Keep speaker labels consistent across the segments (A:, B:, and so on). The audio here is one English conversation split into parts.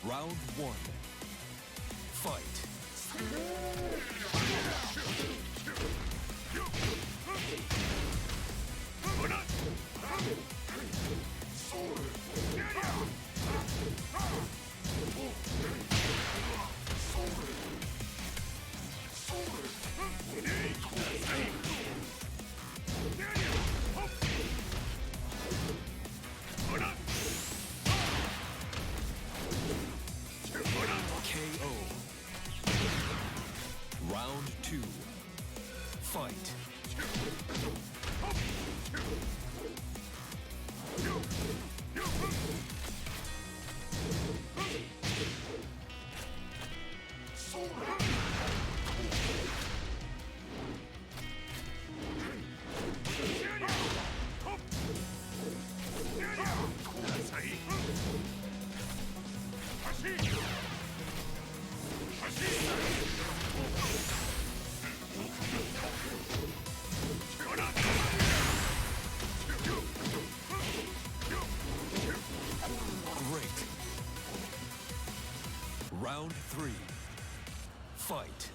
A: Round 1. Fight. KO. Round 2. Fight. Great. Round 3. Fight.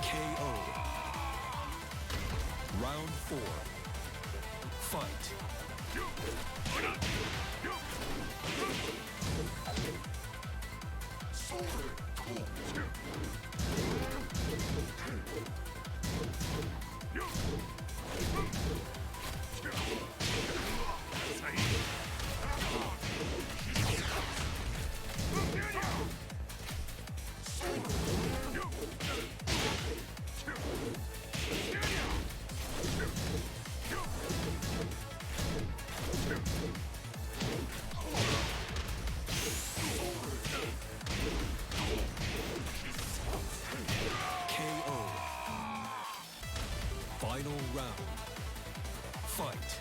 A: KO. Round 4. Fight. KO. Final round. Fight.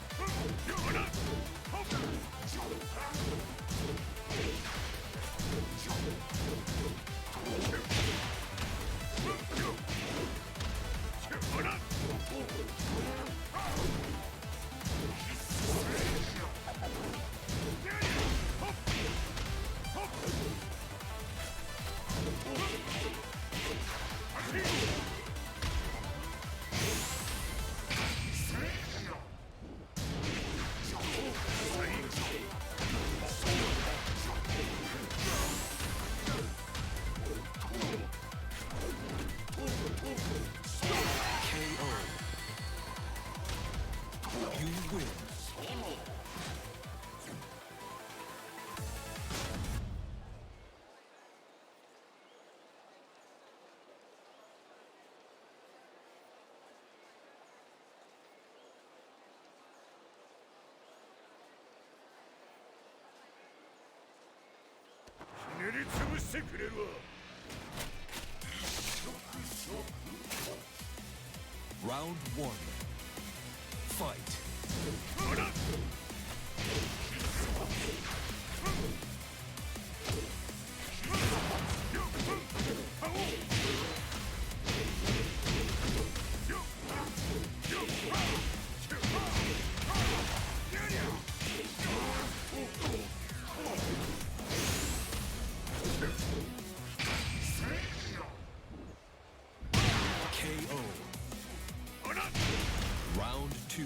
A: You win. Round 1. Fight. KO. Round 2.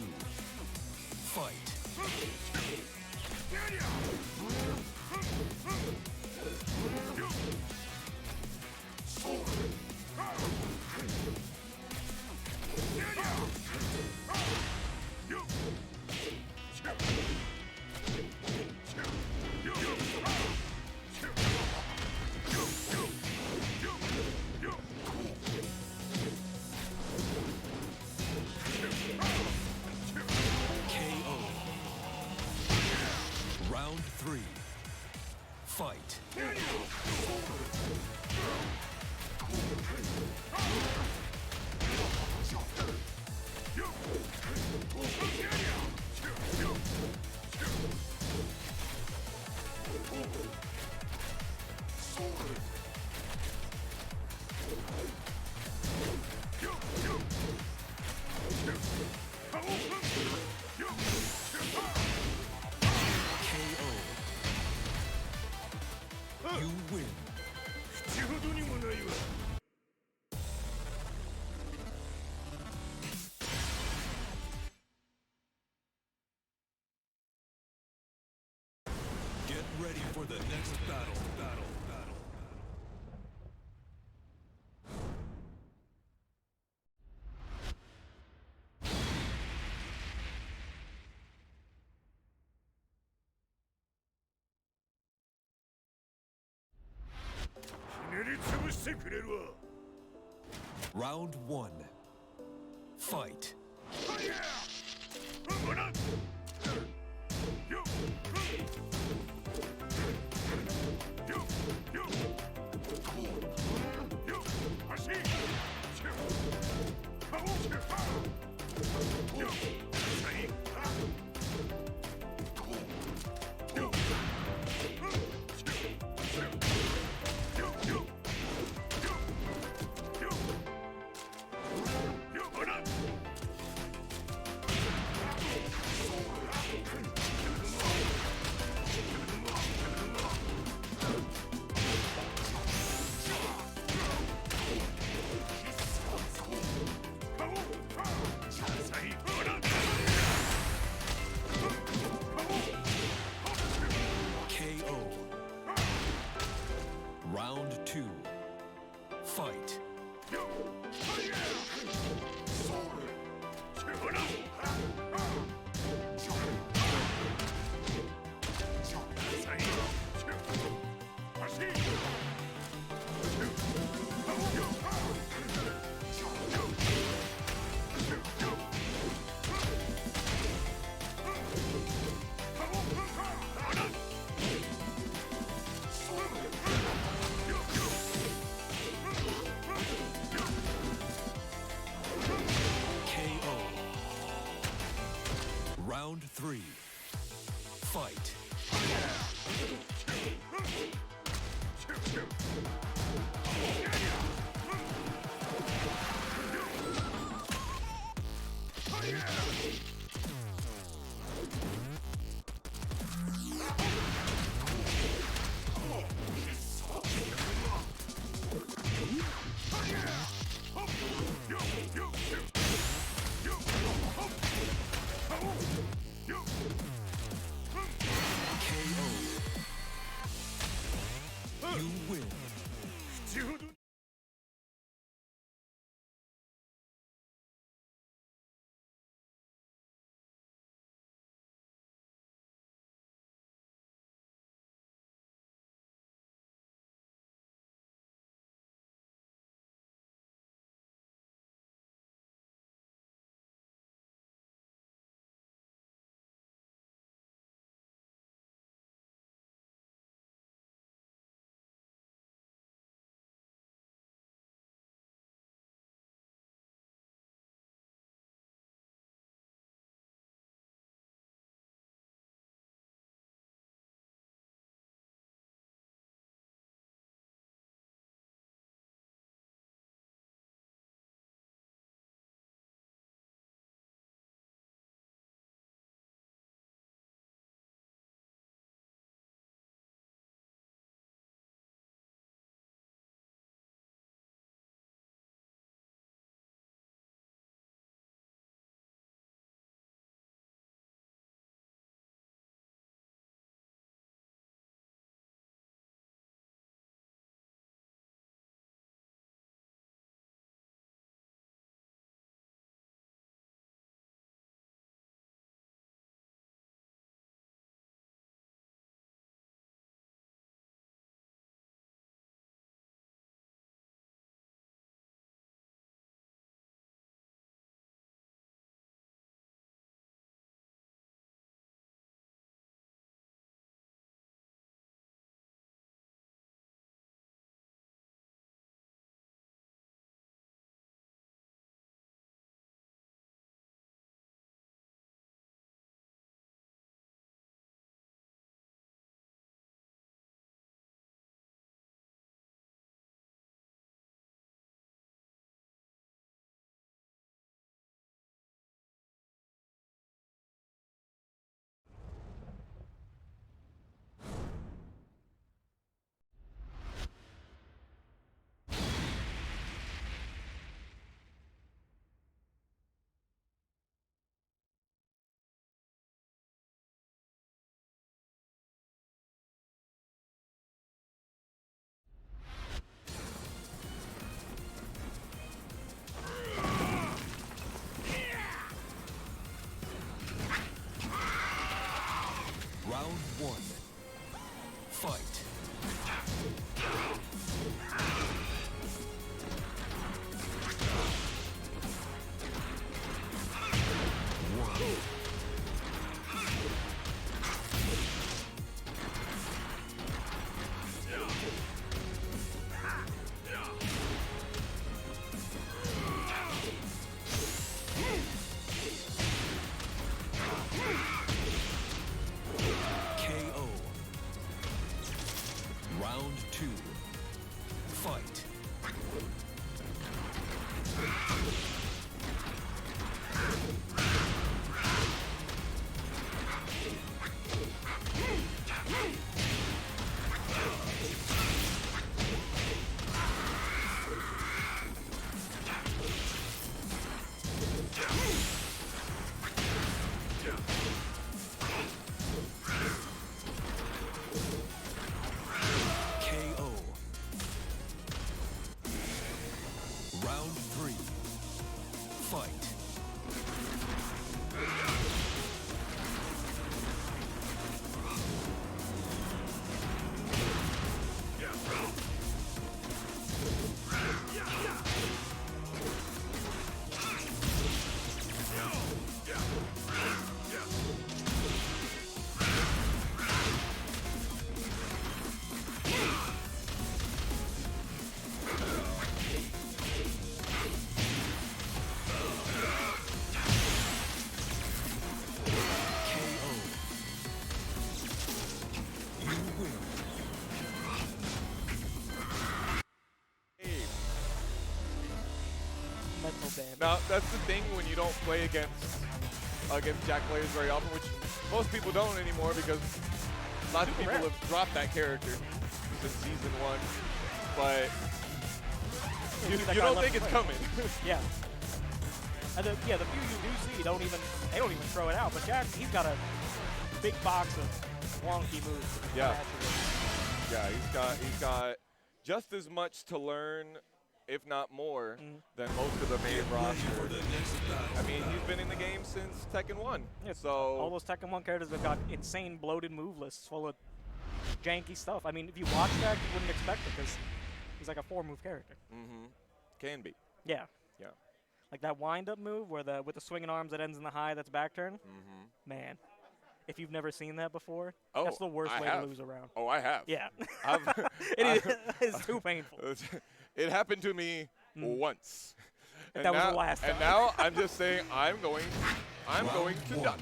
A: Fight. for the next battle. Round 1. Fight. Round 2. Fight. Round 3. Fight. You win. Fight. KO. Round 3. Fight.
B: Mental damage.
C: Now that's the thing when you don't play against Jack players very often, which most people don't anymore because lots of people have dropped that character since season 1. But you don't think it's coming.
B: Yeah. And the few you do see they don't even throw it out. But Jack, he's got a big box of wonky moves.
C: Yeah. Yeah, he's got just as much to learn, if not more, than most of the main roster. I mean, he's been in the game since Tekken 1.
B: Yeah,
C: so
B: all those Tekken 1 characters have got insane bloated move lists full of janky stuff. I mean, if you watch Jack, you wouldn't expect it because he's like a 4-move character.
C: can be.
B: Yeah.
C: Yeah.
B: Like that wind-up move where with the swinging arms that ends in the high that's back turn. Man, if you've never seen that before, that's the worst way to lose a round.
C: Oh, I have.
B: Yeah.
C: It
B: is too painful.
C: It happened to me once. And
B: that was the last time.
C: And now I'm just saying I'm going to duck.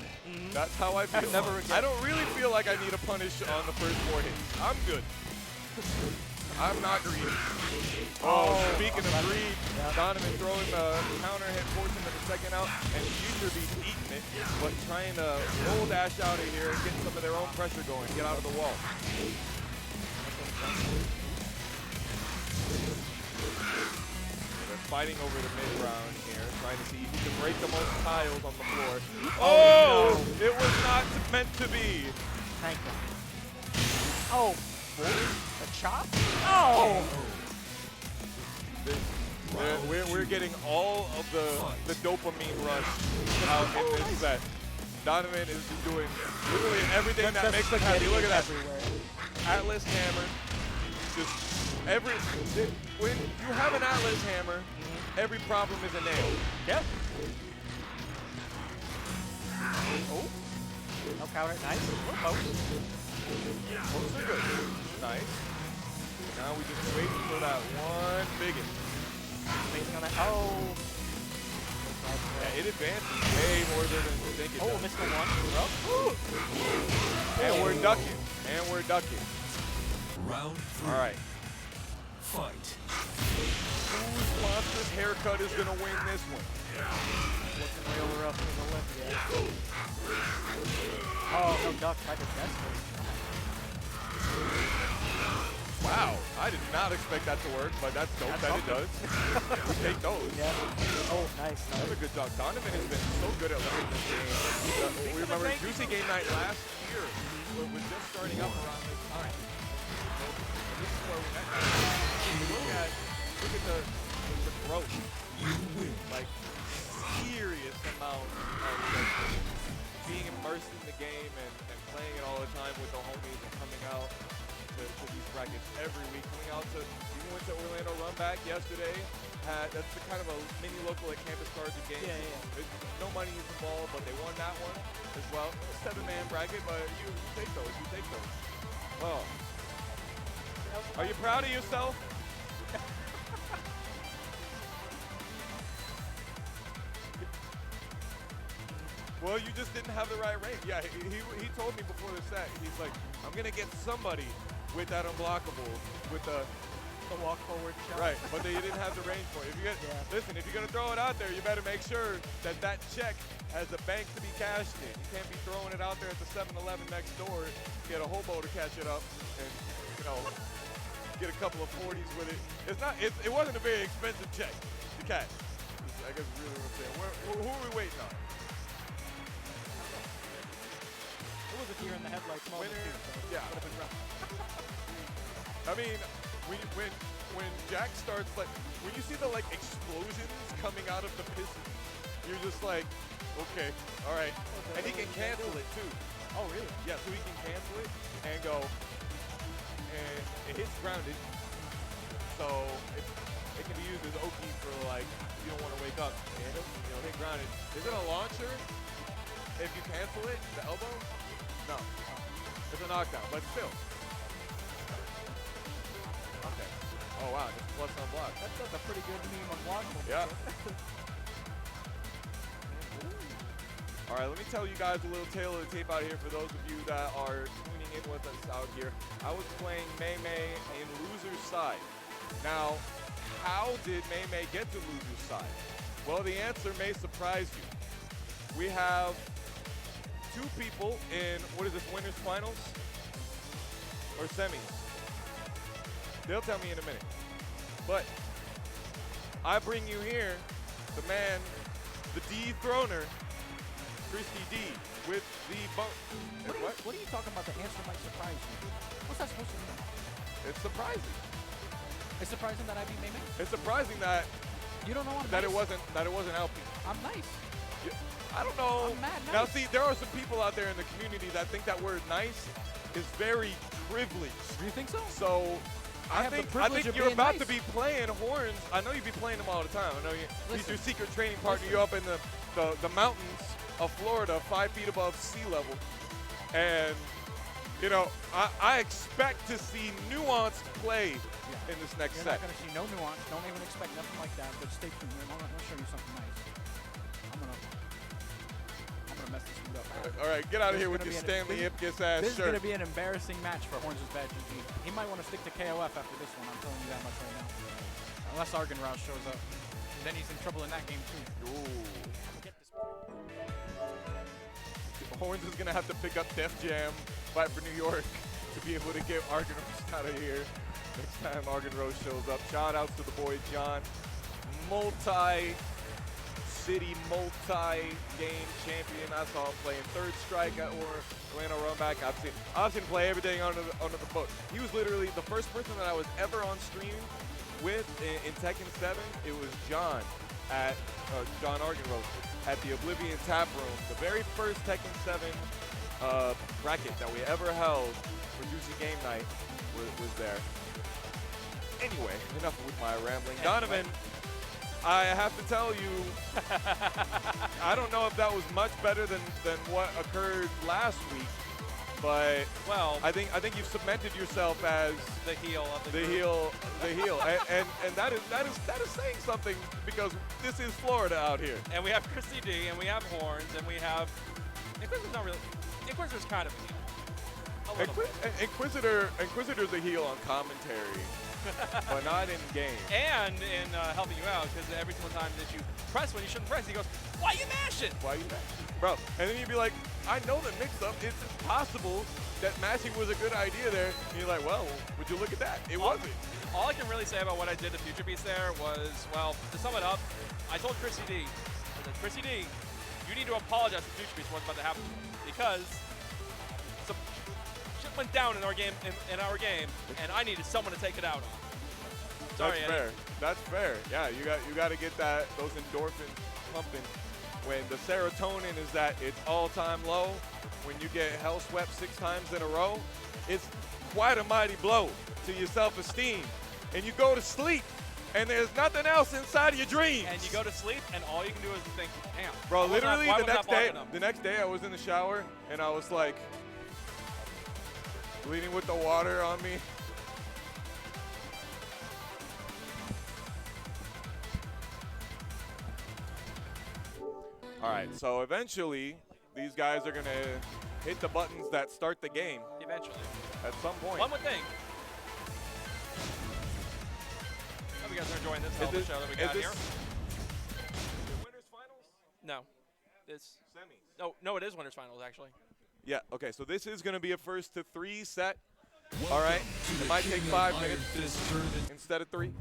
C: That's how I feel.
B: Never again.
C: I don't really feel like I need a punish on the first 4 hits. I'm good. I'm not greedy. Oh, speaking of greed, Donovan throwing the counter hit, forcing the second out, and Future Beast eating it, but trying to roll dash out of here and get some of their own pressure going, get out of the wall. They're fighting over the mid round here, trying to see who can break the most tiles on the floor. Oh, no. It was not meant to be.
B: Thank God. Oh, the chop? Oh!
C: We're getting all of the dopamine rush out in this set. Donovan is doing literally everything that makes us happy. Look at that. Atlas hammer. Just when you have an Atlas hammer, every problem is a nail.
B: Yeah. Oh. No counter. Nice. Oh.
C: Those are good. Nice. Now we just wait for that one bigot.
B: Amazing on that. Oh.
C: Yeah, it advances way more than you think it does.
B: Oh, missed the one.
C: And we're ducking. And we're ducking.
A: Round 3.
C: All right.
A: Fight.
C: Whose monster's haircut is going to win this one?
B: Looking real rough in the left. Yeah. Oh, no duck. Tried to test it.
C: Wow, I did not expect that to work, but that's dope that it does. We take those.
B: Yeah. Oh, nice.
C: That was a good job. Donovan has been so good at learning this game. We remember Juicy Game Night last year was just starting up around this time. So this is where we met. Look at the growth. Like serious amount of being immersed in the game and playing it all the time with the homies and coming out to these brackets every week. Coming out to, even went to Orlando Run Back yesterday. That's the kind of a mini local at Campus Cards and Games. Yeah. No money is involved, but they won that one as well. A 7-man bracket, but you take those. You take those. Well, are you proud of yourself? Well, you just didn't have the right range. Yeah, he told me before the set, he's like, I'm going to get somebody with that unblockable, with the
B: the walk forward shot.
C: Right, but they didn't have the range for it. If you get, listen, if you're gonna throw it out there, you better make sure that that check has a bank to be cashed in. You can't be throwing it out there at the 7-Eleven next door, get a hobo to catch it up, and get a couple of 40s with it. It's not. It wasn't a very expensive check to catch. I guess really what I'm saying. Who are we waiting on?
B: It was a deer in the headlights moment too, so
C: yeah.
B: would have been rough.
C: I mean, when Jack starts, like, when you see the explosions coming out of the piston, you're just like, okay, all right. And he can cancel it too.
B: Oh really?
C: Yeah, so he can cancel it and go, and it hits grounded. So it can be used as Oki for you don't want to wake up and hit grounded. Is it a launcher? If you cancel it, the elbow? No. It's a knockdown, but still. Okay. Oh wow, just plus on block.
B: That's a pretty good meme unblockable.
C: Yeah. All right, let me tell you guys a little tale of the tape out here for those of you that are tuning in with us out here. I was playing MaeMae in loser's side. Now, how did MaeMae get to loser's side? Well, the answer may surprise you. We have two people in, what is this, winners finals? Or semis? They'll tell me in a minute. But I bring you here the man, the dethroner, CristyD, with the bump.
B: What are you talking about? The answer might surprise you. What's that supposed to mean?
C: It's surprising.
B: It's surprising that I beat MaeMae?
C: It's surprising that
B: you don't know I'm
C: that
B: nice.
C: it wasn't Alpi.
B: I'm nice.
C: I don't know.
B: I'm mad nice.
C: Now see, there are some people out there in the community that think that word nice is very privileged.
B: Do you think so?
C: So I think you're about to be playing Horns. I know you be playing them all the time. I know he's your secret training partner. You're up in the mountains of Florida, 5 feet above sea level. And, I expect to see nuanced play in this next set.
B: You're not going to see no nuance. Don't even expect nothing like that, but stay tuned. I'm going to show you something nice. I'm going to mess this dude up.
C: All right, get out of here with your Stanley Ipkiss ass shirt.
B: This is going to be an embarrassing match for HornzisBadgg. He might want to stick to KOF after this one. I'm telling you that much right now. Unless Argon Rouse shows up. Then he's in trouble in that game, too.
C: Ooh. Horns is going to have to pick up Def Jam, fight for New York, to be able to get Argon Rose out of here next time Argon Rose shows up. Shout outs to the boy John, multi-city, multi-game champion. I saw him playing Third Strike at Orlando Runback. I've seen him play everything under the book. He was literally the first person that I was ever on stream with in Tekken 7. It was John at John Argon Rose at the Oblivion Tap Room. The very first Tekken 7 bracket that we ever held for Juicy Game Night was there. Anyway, enough with my rambling. Donovan, I have to tell you, I don't know if that was much better than what occurred last week, but I think you've cemented yourself as
D: the heel of
C: the heel, and that is saying something, because this is Florida out here.
D: And we have CristyD, and we have Horns, and we have Inquisitor's not really. Inquisitor's kind of a heel.
C: Inquisitor's a heel on commentary, but not in game.
D: And in helping you out, because every single time that you press when you shouldn't press, he goes, "Why you mashing?
C: Why you mashing, bro?" And then you'd be like, "I know the mix-up. It's possible that mashing was a good idea there." And you're like, "Well, would you look at that? It wasn't."
D: All I can really say about what I did to Future Beats there was, well, to sum it up, I told CristyD, CristyD, you need to apologize to Future Beats for what's about to happen, because some shit went down in our game, and I needed someone to take it out on. Sorry,
C: That's fair. That's fair. Yeah, you got to get those endorphins pumping. When the serotonin is at its all-time low, when you get hell swept 6 times in a row, it's quite a mighty blow to your self-esteem. And you go to sleep, and there's nothing else inside of your dreams.
D: And you go to sleep, and all you can do is think, damn.
C: Bro, literally the next day I was in the shower, and I was like, bleeding with the water on me. All right, so eventually, these guys are going to hit the buttons that start the game.
D: Eventually.
C: At some point.
D: One would think. you guys are enjoying this hell of a show that we got here.
C: Winners finals?
D: No. It's
C: Semis.
D: no, it is winners finals actually.
C: Yeah, okay, so this is going to be a first to 3 set. All right, it might take 5 minutes instead of 3.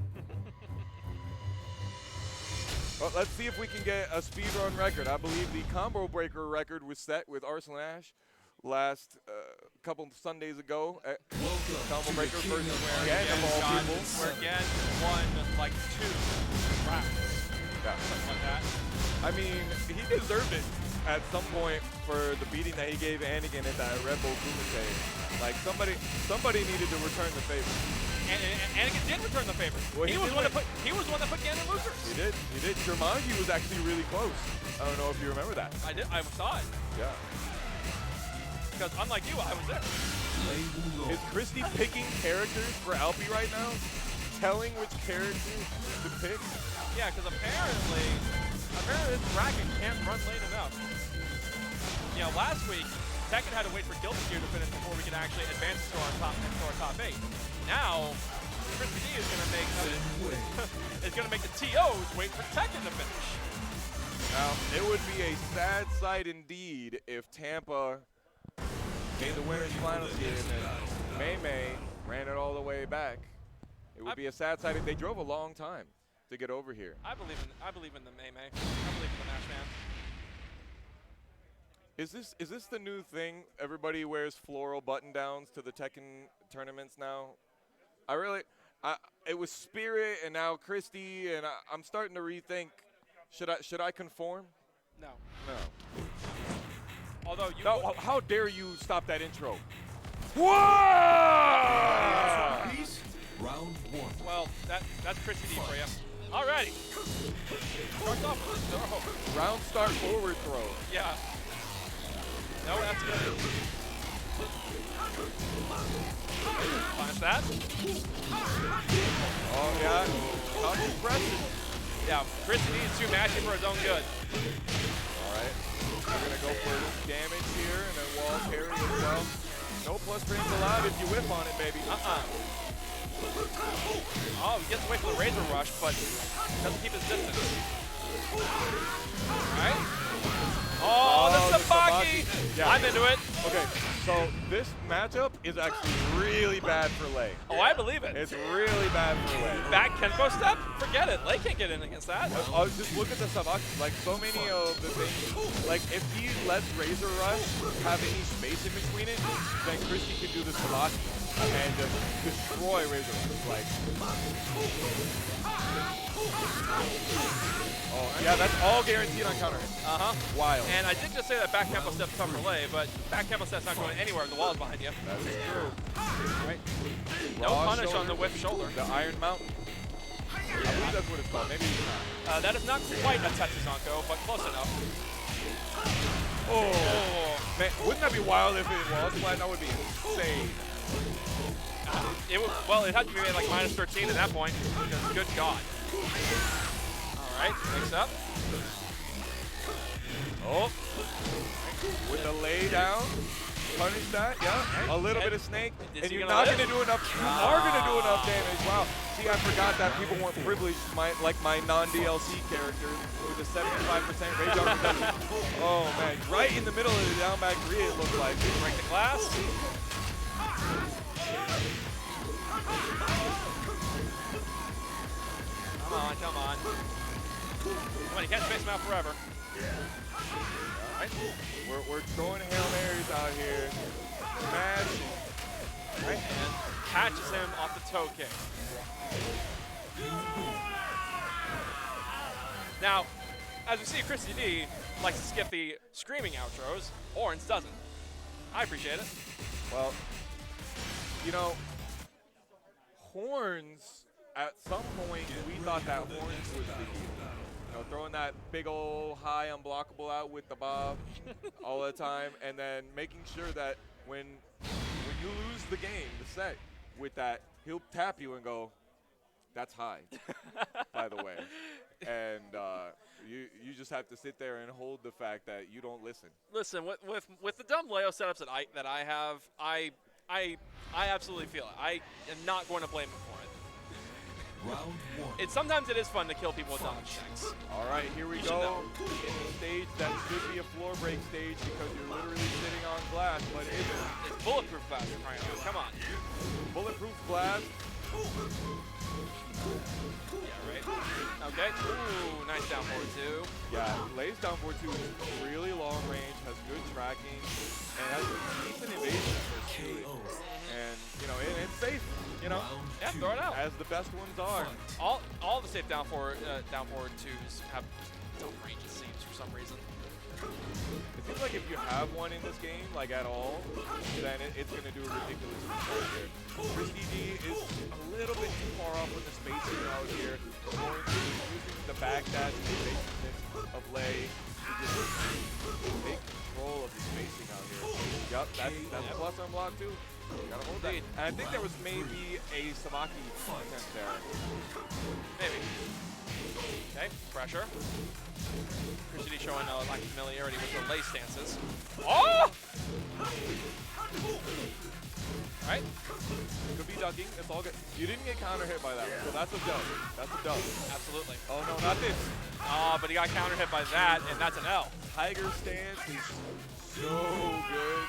C: Well, let's see if we can get a speedrun record. I believe the combo breaker record was set with Arsenal Ash last couple Sundays ago. Combo breaker versus again of all people.
D: Where again won like 2 rounds.
C: Yeah.
D: Something like that.
C: I mean, he deserved it at some point for the beating that he gave Anakin at that Red Bull Kumite. Like somebody needed to return the favor.
D: And Anakin did return the favor.
C: Well,
D: he was the one that put Ganon losers.
C: He did. Jumanji was actually really close. I don't know if you remember that.
D: I did. I saw it.
C: Yeah.
D: Because unlike you, I was there.
C: Is Christy picking characters for Alpi right now? Telling which characters to pick?
D: Yeah, because apparently this bracket can't run late enough. You know, last week Tekken had to wait for Guilty Gear to finish before we could actually advance to our top 8. Now, CristyD is going to make the TOs wait for Tekken to finish.
C: Now, it would be a sad sight indeed if Tampa made the winners finals here and then MaeMae ran it all the way back. It would be a sad sight if they drove a long time to get over here.
D: I believe in the MaeMae. I believe in the Nash man.
C: Is this the new thing? Everybody wears floral button downs to the Tekken tournaments now. It was Spirit and now Christy, and I'm starting to rethink. Should I conform?
D: No.
C: No.
D: Although you.
C: No, how dare you stop that intro? Whoa!
A: Round 1.
D: Well, that's CristyD for you. Alrighty. Starts off with a throw.
C: Round start forward throw.
D: Yeah. No, that's good. Punish that.
C: Oh yeah. Not impressive.
D: Yeah, CristyD is too matchy for his own good.
C: All right. We're gonna go for damage here and then wall carry as well. No plus frames allowed if you whip on it, baby.
D: Oh, he gets away from the Razor Rush, but doesn't keep his distance. Alright. Oh, the Sabaki!
C: Yeah.
D: I'm into it.
C: Okay, so this matchup is actually really bad for Lei.
D: Oh, I believe it.
C: It's really bad for Lei.
D: Back Kenpo step? Forget it. Lei can't get in against that.
C: Just look at the Sabaki. Like, so many of the things. Like, if he lets Razor Rush have any space in between it, then Christy can do the Sabaki and just destroy Razor Rush. Like, oh, yeah, that's all guaranteed on counter hit. Wild.
D: And I did just say that back Kenpo step's tough for Lei, but back Kenpo step's not going anywhere. The wall's behind you.
C: That is true.
D: Right. No
C: Raw
D: punish on the whip shoulder.
C: The Iron Mountain. I believe that's what it's called. Maybe it's not.
D: That is not quite a Tetsuzanko, but close enough.
C: Oh, man, wouldn't that be wild if it was flat? That would be insane.
D: Well, it had to be made like -13 at that point, because good God. All right, mix up.
C: Oh, with the lay down, punish that, yeah. A little bit of snake, and you're not going to do enough. You are going to do enough damage. Wow. See, I forgot that people weren't privileged, like my non-DLC character with a 75% rage on protection. Oh, man. Right in the middle of the down back 3, it looked like.
D: Break the glass. Come on, come on. Come on, you can't space him out forever.
C: All right. We're throwing Hail Marys out here. Smashing.
D: Right, and catches him off the toe kick. Now, as we see, CristyD likes to skip the screaming outros. Horns doesn't. I appreciate it.
C: Well, you know, Horns, at some point, we thought that Horns was the heel. You know, throwing that big old high unblockable out with the bob all the time, and then making sure that when you lose the game, the set, with that, he'll tap you and go, that's high, by the way. And you just have to sit there and hold the fact that you don't listen.
D: Listen, with the dumb Leo setups that I have, I absolutely feel it. I am not going to blame him for it.
A: Round 1.
D: Sometimes it is fun to kill people with dodge attacks.
C: All right, here we
D: You should
C: go.
D: know.
C: In a stage that should be a floor break stage because you're literally sitting on glass, but it isn't.
D: It's bulletproof glass for crying out loud. Come on.
C: Bulletproof glass.
D: Yeah, right. Okay. Ooh, nice down forward two.
C: Yeah, lays down for two is really long range, has good tracking, and has decent evasion for speed. And you know, it's safe. You know,
D: Yeah, throw it out.
C: as the best ones are.
D: All the safe down forward twos have dumb range, it seems, for some reason.
C: It seems like if you have one in this game, like at all, then it's going to do a ridiculous result here. CristyD is a little bit too far off with the spacing out here. Hornz is using the backdash and the evasiveness of Lei to just take control of the spacing out here. Yep, that's a plus on block too. Gotta hold that. And I think there was maybe a Samaki attempt there.
D: Maybe. Okay, pressure. CristyD showing a lack of familiarity with the lay stances. Oh! Alright.
C: Could be ducking. It's all good. You didn't get counter hit by that one, so that's a dub. That's a dub.
D: Absolutely.
C: Oh no, not this.
D: But he got counter hit by that, and that's an L.
C: Tiger stance is so good.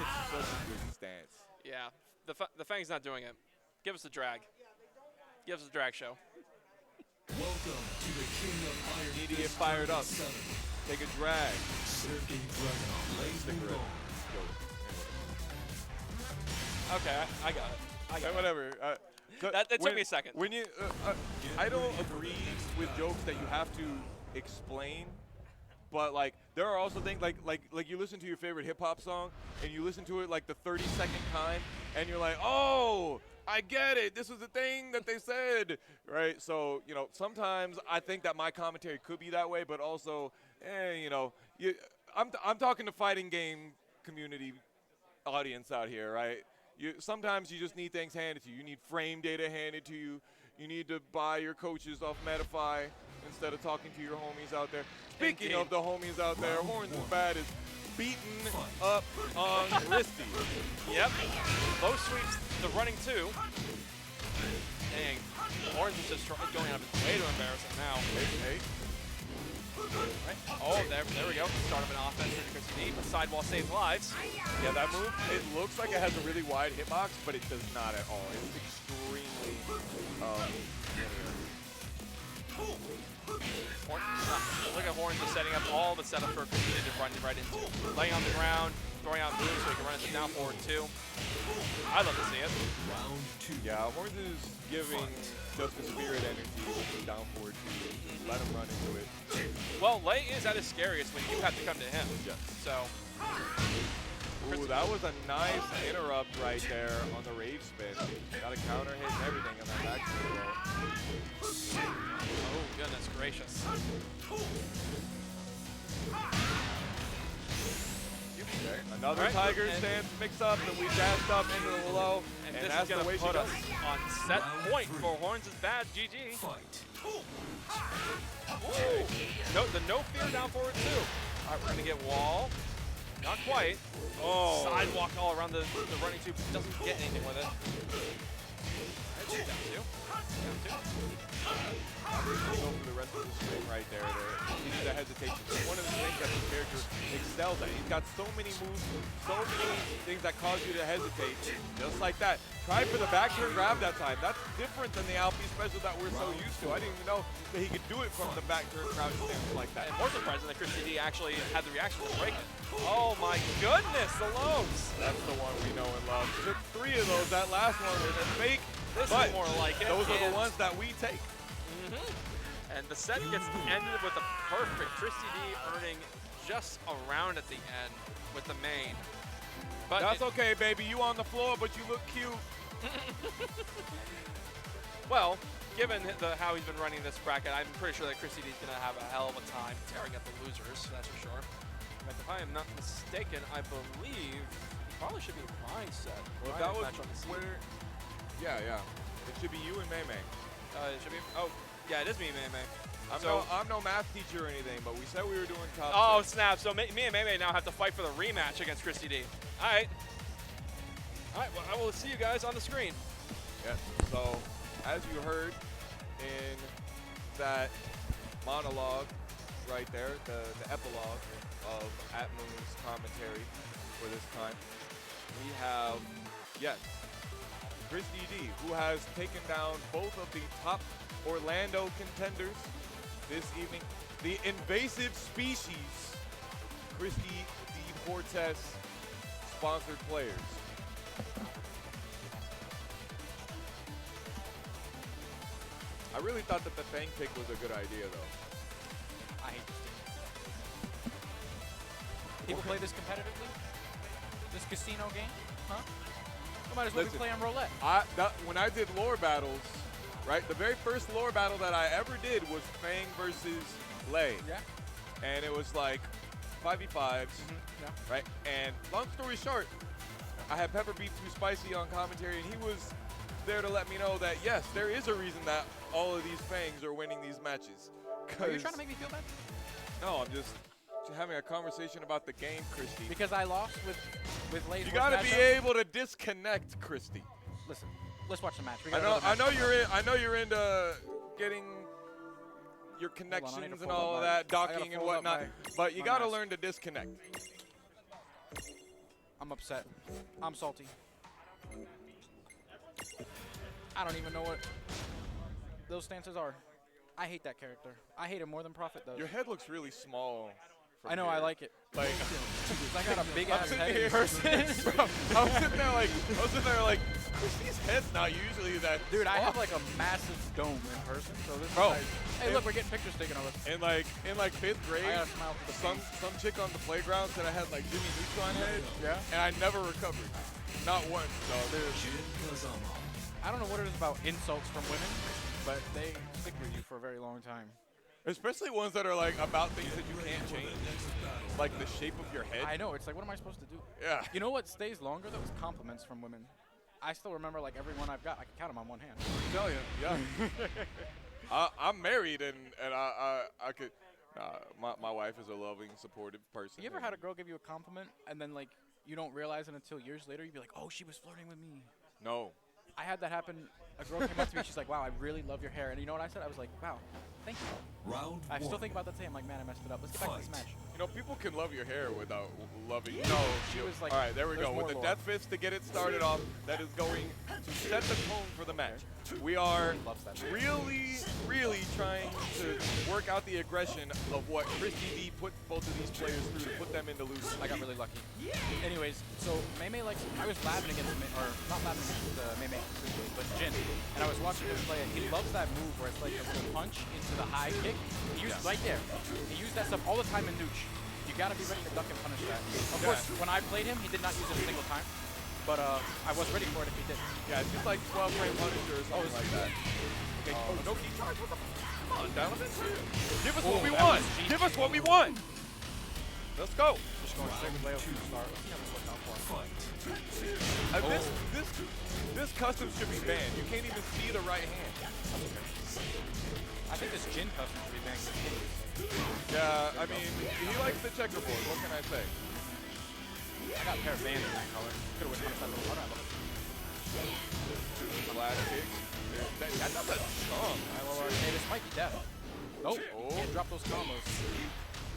C: It's such a good stance.
D: Yeah, the Feng's not doing it. Give us the drag. Give us the drag show.
A: Welcome to the King of Iron.
C: Need to get fired up. Take a drag.
A: Surfing Dragunov. Blaze
C: Stick
A: Moon
C: around.
A: Gold.
D: Okay, I got it. I got it.
C: Whatever. So
D: That took me a second.
C: When you, I don't agree with jokes that you have to explain, but like there are also things like you listen to your favorite hip hop song and you listen to it like the 32nd time and you're like, oh, I get it. This was the thing that they said, right? So you know, sometimes I think that my commentary could be that way, but also, you know, I'm talking to fighting game community audience out here, right? Sometimes you just need things handed to you. You need frame data handed to you. You need to buy your coaches off Metafy instead of talking to your homies out there. Speaking of the homies out there, HornzisBadgg is beaten up on CristyD.
D: Yep. Low sweeps the running two. Dang. Hornz is just going out of his way to embarrass him now.
C: Hey.
D: Right. Oh, there we go. Start of an offense for CristyD, but sidewall saves lives.
C: Yeah, that move, it looks like it has a really wide hitbox, but it does not at all. It's extremely linear.
D: Look at Hornz just setting up all the setup for CristyD to run right into. Laying on the ground, throwing out moves so he can run into down forward too. I'd love to see it.
A: Round 2.
C: Yeah, Hornz is giving just the spirit energy with the down forward two. Let him run into it.
D: Well, Lei is at his scariest when you have to come to him.
C: Yes.
D: So.
C: Ooh, that was a nice interrupt right there on the rave spin. Got a counter hit and everything on that back throw.
D: Oh, goodness gracious.
C: Okay. Another
D: Right.
C: Tiger stance mix up that we dashed up into the low.
D: And
C: And
D: this
C: that's
D: is going
C: the way
D: to
C: she
D: put
C: goes.
D: us on set point for HornzisBadgg. GG.
A: Fight.
D: Ooh. The no fear down forward too. All right, we're going to get wall. Not quite.
C: Oh.
D: Sidewalk all around the running tube. Doesn't get anything with it. Down two. Down two.
C: Go for the rest of the swing right there. He needs a hesitation. It's one of the things that this character excels at. He's got so many moves, so many things that cause you to hesitate. Just like that. Try for the back turn grab that time. That's different than the Alpi special that we're so used to. I didn't even know that he could do it from the back turn crouch stance like that.
D: And more surprising that CristyD actually had the reaction to break it. Oh my goodness, the lows.
C: That's the one we know and love. Took 3 of those. That last one was a fake.
D: This
C: but
D: is more like it.
C: those are the ones that we take.
D: And the set gets ended with a perfect CristyD earning just around at the end with the main. But
C: That's okay, baby. You on the floor, but you look cute.
D: Well, given how he's been running this bracket, I'm pretty sure that CristyD is going to have a hell of a time tearing up the losers, that's for sure. But if I am not mistaken, I believe it probably should be my set.
C: Well,
D: My
C: that was
D: match on the scene.
C: where. Yeah. It should be you and MaeMae.
D: It should be. Oh, yeah, it is me, MaeMae.
C: I'm no math teacher or anything, but we said we were doing top.
D: Oh,
C: 6.
D: snap. So me and MaeMae now have to fight for the rematch against CristyD. All right. All right, well, I will see you guys on the screen.
C: Yeah. So as you heard in that monologue right there, the epilogue of Atmu's commentary for this time, we have, yes, CristyD, who has taken down both of the top Orlando contenders this evening. The invasive species, CristyD Fortes sponsored players. I really thought that the Feng pick was a good idea, though.
B: I hate this game. People play this competitively? This casino game? Huh? We might as well be
C: Listen,
B: playing roulette.
C: When I did lore battles, right, the very first lore battle that I ever did was Feng versus Lei.
B: Yeah.
C: And it was like 5v5s,
B: Yeah.
C: right? And long story short, I had Pepper Beat Too Spicy on commentary, and he was there to let me know that, yes, there is a reason that all of these Fangs are winning these matches.
B: Are you trying to make me feel bad?
C: No, I'm just having a conversation about the game, Christy.
B: Because I lost with Lei's
C: You
B: first
C: gotta be
B: matchup?
C: able to disconnect, Christy.
B: Listen, let's watch the match. We
C: I
B: got
C: know,
B: another
C: I
B: match
C: know
B: coming
C: you're
B: up.
C: in. I know you're into getting your
B: Hold on, I need
C: connections
B: to
C: and
B: fold
C: all
B: up
C: of
B: my-
C: that,
B: I gotta
C: docking and
B: fold up
C: whatnot.
B: my-
C: But you
B: my
C: gotta
B: mask.
C: learn to disconnect.
B: I'm upset. I'm salty. I don't even know what those stances are. I hate that character. I hate him more than Prophet does.
C: Your head looks really small. From
B: I know,
C: here.
B: I like it.
C: Like,
B: I got a big ass
C: sitting
B: head
C: here-
B: in person.
C: bro, I was sitting there like, Christy's head's not usually that.
B: Dude, I
C: small.
B: have like a massive dome in person, so this
C: Bro,
B: is nice. Hey, look, we're getting pictures taken of us.
C: in like 5th grade,
B: I gotta smile for the
C: some chick on the playground said I had like Jimmy Neutron head.
B: Yeah?
C: And I never recovered. Not once, dog.
A: Jin Kazama.
B: I don't know what it is about insults from women, but they stick with you for a very long time.
C: Especially ones that are like about things that you can't change. Like the shape of your head.
B: I know, it's like, what am I supposed to do?
C: Yeah.
B: You know what stays longer, though, is compliments from women. I still remember, like, every one I've got. I can count them on one hand.
C: I tell you, yeah. I'm married and I could. My wife is a loving, supportive person.
B: You ever had a girl give you a compliment, and then, like, you don't realize it until years later? You'd be like, oh, she was flirting with me.
C: No.
B: I had that happen. A girl came up to me. She's like, wow, I really love your hair. And you know what I said? I was like, wow, thank you.
A: Round
B: I still
A: one.
B: think about that today. I'm like, man, I messed it up. Let's get back to this match.
C: You know, people can love your hair without loving you.
B: No, she was like,
C: All right, there we
B: there's
C: go. With
B: more
C: the
B: lore.
C: death fist to get it started off, that is going to set the tone for the match. We are
B: Loves that.
C: really trying to work out the aggression of what CristyD put both of these players through to put them into losing.
B: I got really lucky. Anyways, so MaeMae likes, I was labbing against, or not labbing against MaeMae specifically, but Jin. And I was watching him play it. He loves that move where it's like a little punch into the high kick. He used right there. He used that stuff all the time in Nooch. You gotta be ready to duck and punish that. Of course, when I played him, he did not use it a single time. But I was ready for it if he did.
C: Yeah, it's just like 12 frame Punisher or something like that. Okay, no key charge. What the fuck? Come on, Donovan. Give us what we
B: that
C: want.
B: was cheap.
C: Give us what we want. Let's go.
B: Just going straight with Leo to the start. Let's see how this works out for him.
C: This custom should be banned. You can't even see the right hand.
B: I think this Jin custom should be banned.
C: Yeah, I mean, he likes the checkerboard. What can I say?
B: I got a pair of bands in that color. Could have went on that little color. I love it.
C: Flash kick. That's not a chunk.
B: Hey, this might be death. Nope.
C: Oh.
B: Can't drop those combos.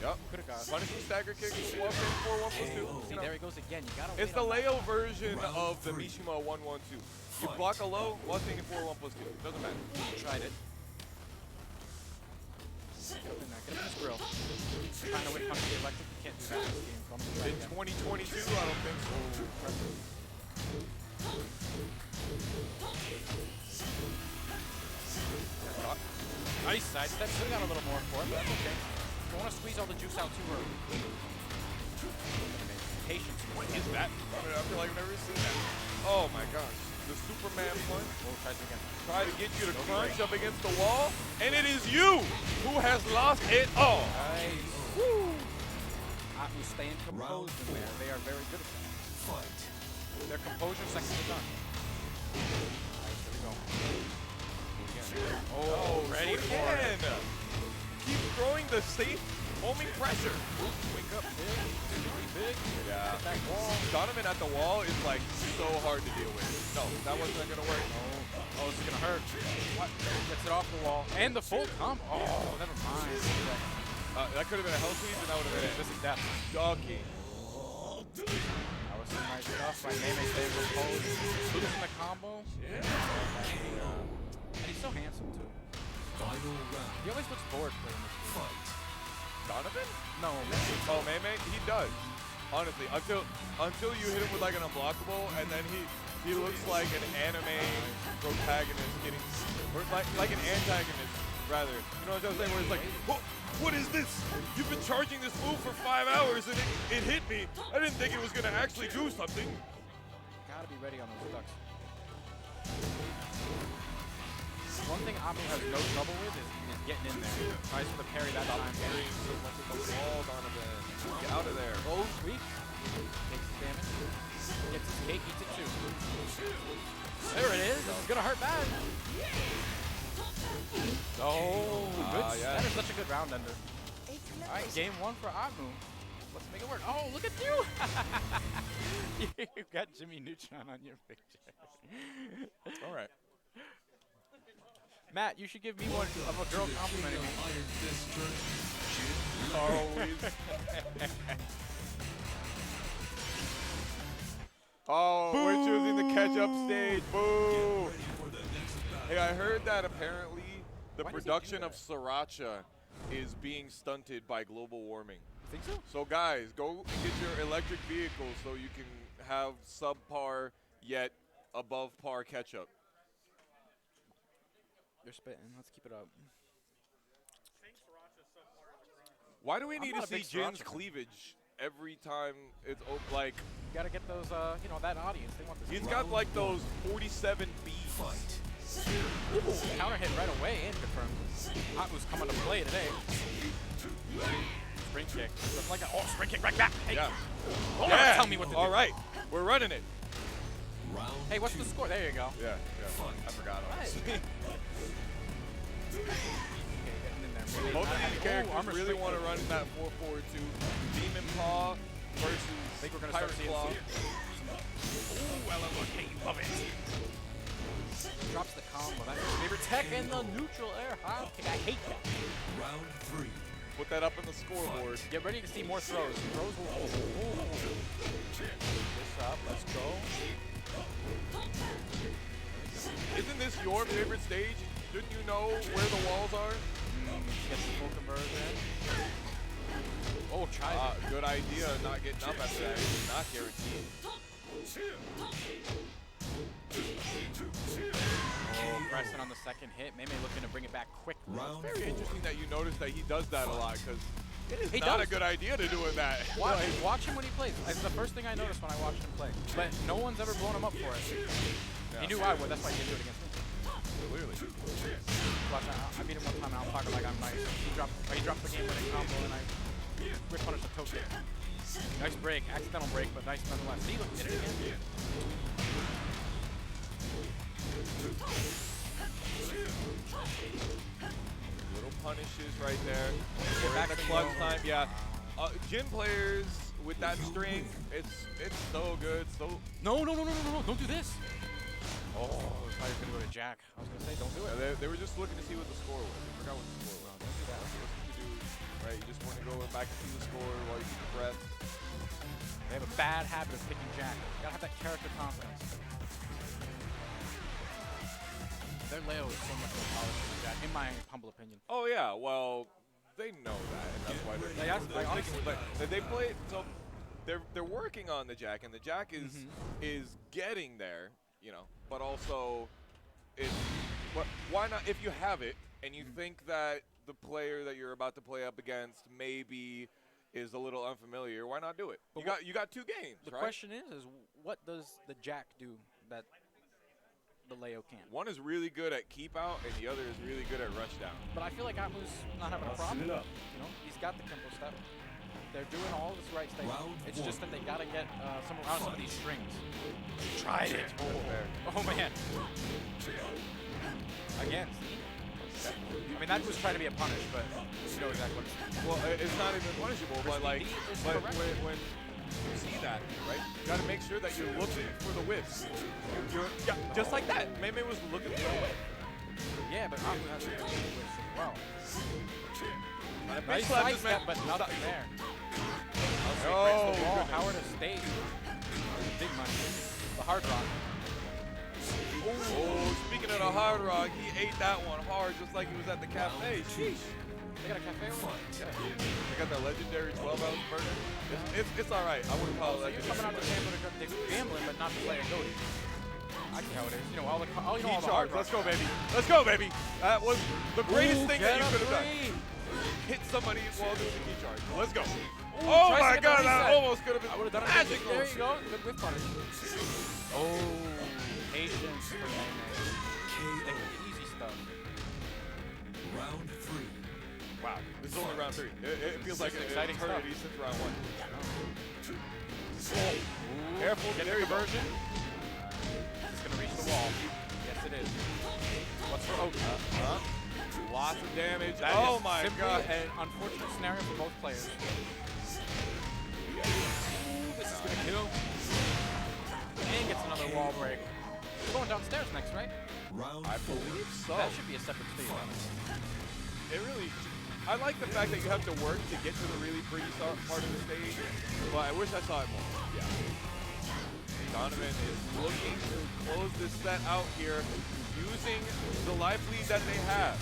C: Yep.
B: Could have got it.
C: Punishing stagger kick. 1 4 1 plus 2.
B: See, there he goes again. You gotta
C: It's
B: wait
C: the
B: on that.
C: Leo version of the Mishima 1-1-2. You block a low while taking 4 1 plus 2. Doesn't matter.
B: Tried it. Get him in his grill. Trying to win punch the electric. You can't do that in this game. So I'm gonna try
C: In
B: again.
C: 2022, I don't think so.
B: Nice side step. Should have got a little more for it, but that's okay. Don't want to squeeze all the juice out too early. Patience.
C: What is that? I feel like I've never seen that. Oh my gosh. The Superman punch.
B: Oh, tries it again.
C: Try to get you to crunch up against the wall, and it is you who has lost it all.
B: Nice.
C: Woo!
B: Atmu staying composed in there. They are very good at that.
A: Fight.
B: Their composure second to none. Nice, there we go.
C: Oh,
B: ready
C: so
B: for it.
C: again. Keep throwing the safe homing pressure.
B: Wake up, big. Big.
C: Yeah.
B: Hit that wall.
C: Donovan at the wall is like so hard to deal with. No, that wasn't gonna work.
B: Oh. Oh, this is gonna hurt. What? Gets it off the wall. And the full combo. Oh, never mind.
C: That could have been a hell sweep, and that would have been it.
B: This is death.
C: Doggy.
B: That was some nice stuff by MaeMae staying with pose. Losing the combo.
C: Yeah.
B: And he's so handsome, too.
A: Final round.
B: He always looks bored playing this game.
A: Fight.
C: Donovan?
B: No, MaeMae.
C: Oh, MaeMae? He does. Honestly, until you hit him with like an unblockable, and then he looks like an anime protagonist getting, or like an antagonist rather. You know what I'm saying? Where it's like, what is this? You've been charging this move for 5 hours and it hit me. I didn't think it was gonna actually do something.
B: Gotta be ready on those ducks. One thing Atmu has no trouble with is getting in there. Tries to parry that time.
C: Parrying so much of the wall, Donovan. Get out of there.
B: Oh, sweet. Takes the damage. Gets his cake, eats it too. There it is. This is gonna hurt bad. Oh, good.
C: Yeah.
B: That is such a good round ender. All right, game 1 for Atmu. Let's make it work. Oh, look at you. You got Jimmy Neutron on your picture.
C: All right.
B: Matt, you should give me one of a girl complimenting me.
A: Iron Fist tournament.
C: Always. Oh,
B: Boo!
C: we're choosing the catch-up stage. Boo!
A: Ready for the next battle.
C: Hey, I heard that apparently the
B: Why does he
C: production
B: do
C: of sriracha is being stunted by global warming.
B: Think so?
C: So guys, go get your electric vehicle so you can have subpar yet above par ketchup.
B: They're spitting. Let's keep it up.
C: Why do we
B: I'm
C: need
B: not
C: to
B: a
C: see
B: big
C: Jin's
B: sriracha fan.
C: cleavage every time it's like
B: You gotta get those, you know, that audience. They want this.
C: he's got like those 47 Bs.
A: Fight.
B: Ooh, counter hit right away and confirmed. Atmu's coming to play today. Spring kick. Just like a spring kick right back. Hey,
C: Yeah.
B: don't
C: Yeah.
B: tell me what to do.
C: All right, we're running it.
A: Round
B: Hey, what's the
A: 2.
B: score? There you go.
C: Yeah.
A: Fight.
C: I forgot.
B: Right. Okay, getting in there.
C: Both of these characters
B: armor
C: really
B: strike
C: want to
B: kick.
C: run that 4-4-2 Demon Paw versus
B: I think we're gonna
C: Pirate
B: start seeing
C: Claw.
B: Ooh, LMK, you love it. Drops the combo. That's his favorite tech and the neutral air high kick. I hate that.
A: Round 3.
C: Put that up on the scoreboard.
B: Get ready to see more throws. Throws will. This up. Let's go.
C: Isn't this your favorite stage? Shouldn't you know where the walls are?
B: Get the full conversion. Oh, try it.
C: Good idea. Not getting up after that. It's not guaranteed.
B: Oh, pressing on the second hit. MaeMae looking to bring it back quick.
A: Round
C: Very
A: 4.
C: interesting that you notice that he does that a lot because it is
B: He
C: not
B: does.
C: a good idea to do that.
B: Watch him when he plays. It's the first thing I noticed when I watched him play. But no one's ever blown him up for it. He knew I would. That's why he didn't do it against me.
C: Clearly.
B: Watch, I beat him one time and I'm talking like I'm nice. He dropped the game-winning combo and I whip punished the toe kick. Nice break. Accidental break, but nice nonetheless. See, look, did it again.
C: Little punishes right there.
B: Get
C: We're
B: back
C: in the
B: to
C: clutch
B: the-
C: time. Yeah. Jin players with that string, it's so good. So
B: No, don't do this. Oh, I was gonna go to Jack. I was gonna say, don't do it.
C: they were just looking to see what the score was. They forgot what the score was.
B: Don't do that.
C: That's what you do, right? You just want to go back and see the score while you keep your breath.
B: They have a bad habit of picking Jack. You gotta have that character confidence. Their Leo is so much more polished than Jack, in my humble opinion.
C: Oh yeah, well they know that, and that's why they're sticking with it. They play so they're working on the Jack, and the Jack is getting there, you know. But also, why not? If you have it and you think that the player that you're about to play up against maybe is a little unfamiliar, why not do it?
B: But
C: You got 2 games,
B: The
C: right?
B: question is what does the Jack do that the Leo can't?
C: One is really good at keep out, and the other is really good at rush down.
B: But I feel like Atmu's not having a problem. You know, he's got the Kimbo step. They're doing all this right stuff.
A: Round
B: It's
A: 1.
B: just that they gotta get around some of these strings. Tried it. Oh man. Again. I mean, that was trying to be a punish, but you know exactly what it's.
C: Well, it's not even punishable, but like,
B: CristyD is
C: but
B: correct.
C: when see that, right? You got to make sure that you're looking for the whiffs. Yeah, just like that. MaeMae was looking for the whiff.
B: Yeah, but Atmu has to do it well.
C: Nice
B: Nice side step, but nothing there.
C: Oh,
B: The wall,
C: goodness.
B: Howard has stayed. Big money. The hard rock.
C: Oh, speaking of the hard rock, he ate that one hard just like he was at the cafe. Sheesh.
B: They got a cafe over there?
C: Yeah. They got that legendary 12-ounce burger. It's all right. I wouldn't call it
B: So you're
C: legendary.
B: coming out to Tampa to go gambling, but not to play a goatee. I see how it is. You know, all the
C: Key
B: hard
C: charge.
B: rock.
C: Let's go, baby. Let's go, baby. That was the greatest thing that you could have done.
B: Three.
C: Hit somebody while doing the key charge. Let's go.
B: Ooh,
C: Oh
B: tries
C: my
B: to get the
C: God, that
B: reset.
C: almost could have
B: I
C: been
B: would have done it.
C: magic.
B: There you go. Good whip punish. Oh, patience for MaeMae. Easy stuff.
A: Round 3.
C: Wow, this is only round 3. It feels like an
B: exciting
C: eternity since round 1.
B: Ooh,
C: Careful,
B: get
C: there
B: the
C: you go.
B: conversion. It's going to reach the wall. Yes, it is. What's for Oka?
C: Lots of damage.
B: That
C: Oh
B: is
C: my
B: simply
C: God.
B: an unfortunate scenario for both players. This is going to kill. And gets another wall break. We're going downstairs next, right?
A: Round
C: I
A: 4.
C: believe so.
B: That should be a separate stage.
C: It really. I like the fact that you have to work to get to the really pretty part of the stage, but I wish I saw it more. Yeah. Donovan is looking to close this set out here using the life lead that they have.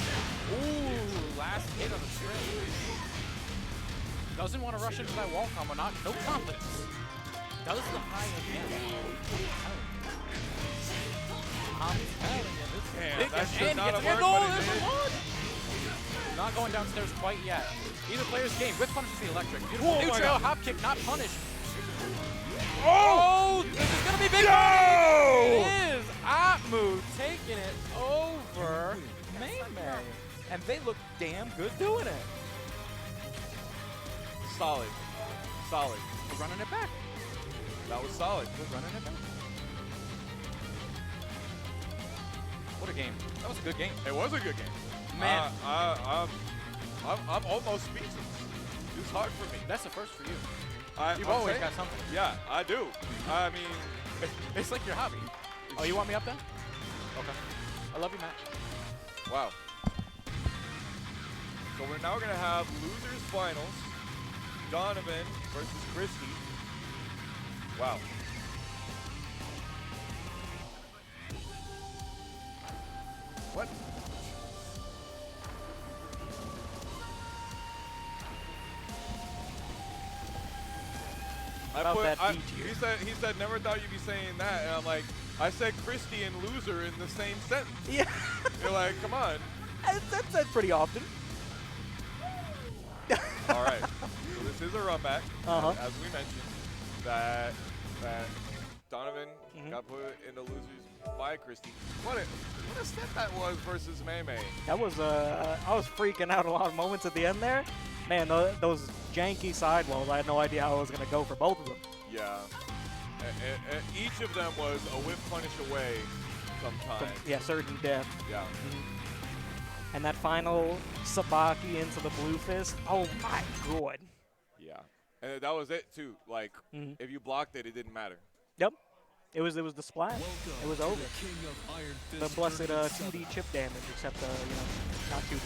B: Ooh, last hit on the string. Doesn't want to rush into that wall combo, no confidence. Does the high again. I'm telling you, this is
C: Damn,
B: big.
C: that should
B: And
C: not
B: gets
C: have
B: a
C: worked,
B: goal,
C: but it
B: there's a
C: did.
B: one. Not going downstairs quite yet. Either player's game. Whip punishes the electric. Beautiful
C: Oh my
B: neutral
C: God.
B: hop kick, not punished.
C: Oh!
B: This is gonna be big.
C: No!
B: It is Atmu taking it over MaeMae, and they look damn good doing it.
C: Solid. Solid.
B: We're running it back.
C: That was solid.
B: We're running it back. What a game. That was a good game.
C: It was a good game.
B: Man.
C: I'm almost speechless. It was hard for me.
B: That's the first for you. You've
C: I'm
B: always
C: saying-
B: got something.
C: Yeah, I do. I mean,
B: It's like your hobby. Oh, you want me up then? Okay. I love you, Matt.
C: wow. So we're now going to have losers finals. Donovan versus Christy. Wow. What?
B: About that B tier.
C: He said, never thought you'd be saying that. And I'm like, I said Christy and loser in the same sentence.
B: Yeah.
C: You're like, come on.
B: That's said pretty often.
C: All right. So this is a run back, as we mentioned, that Donovan got put in the losers by Christy. What a step that was versus MaeMae.
E: That was, I was freaking out a lot of moments at the end there. Man, those janky sidewalls, I had no idea how I was going to go for both of them.
C: Yeah. Each of them was a whip punish away sometimes.
E: Yeah, certain death.
C: Yeah.
E: And that final Sabaki into the blue fist, oh my god.
C: Yeah. And that was it, too. Like, if you blocked it, it didn't matter.
E: Yep. It was the splash.
A: Welcome
E: It was
A: to
E: over.
A: the King of Iron
E: The
A: Fist
E: blessed
A: versus
E: 2D chip damage, except, not 2D.